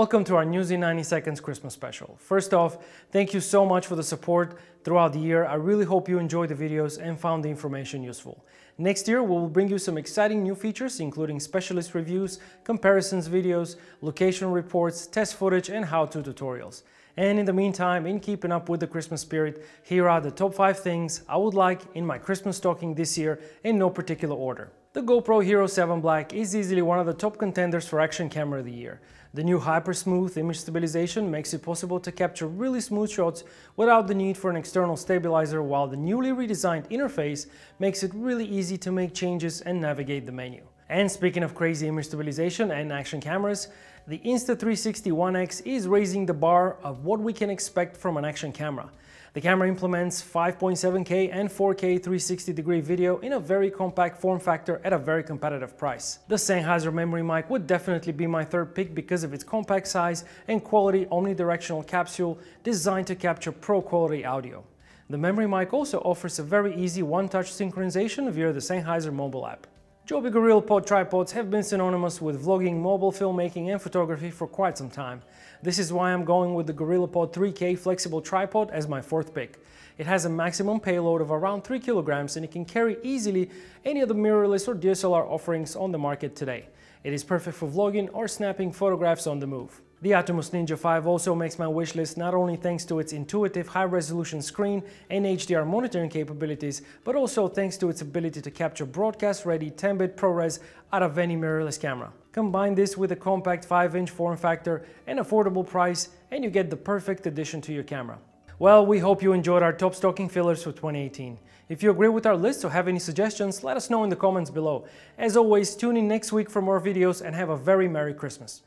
Welcome to our News in 90 Seconds Christmas special. First off, thank you so much for the support throughout the year. I really hope you enjoyed the videos and found the information useful. Next year, we will bring you some exciting new features, including specialist reviews, comparisons videos, location reports, test footage, and how-to tutorials. And in the meantime, in keeping up with the Christmas spirit, here are the top 5 things I would like in my Christmas stocking this year in no particular order. The GoPro Hero 7 Black is easily one of the top contenders for action camera of the year. The new hyper-smooth image stabilization makes it possible to capture really smooth shots without the need for an external stabilizer, while the newly redesigned interface makes it really easy to make changes and navigate the menu. And speaking of crazy image stabilization and action cameras, the Insta360 One X is raising the bar of what we can expect from an action camera. The camera implements 5.7K and 4K 360-degree video in a very compact form factor at a very competitive price. The Sennheiser memory mic would definitely be my third pick because of its compact size and quality omnidirectional capsule designed to capture pro-quality audio. The memory mic also offers a very easy one-touch synchronization via the Sennheiser mobile app. Joby Gorillapod tripods have been synonymous with vlogging, mobile filmmaking and photography for quite some time. This is why I'm going with the Gorillapod 3K flexible tripod as my fourth pick. It has a maximum payload of around 3 kilograms and it can carry easily any of the mirrorless or DSLR offerings on the market today. It is perfect for vlogging or snapping photographs on the move. The Atomos Ninja 5 also makes my wish list, not only thanks to its intuitive high-resolution screen and HDR monitoring capabilities, but also thanks to its ability to capture broadcast-ready 10-bit ProRes out of any mirrorless camera. Combine this with a compact 5-inch form factor and affordable price, and you get the perfect addition to your camera. Well, we hope you enjoyed our top stocking fillers for 2018. If you agree with our list or have any suggestions, let us know in the comments below. As always, tune in next week for more videos and have a very Merry Christmas.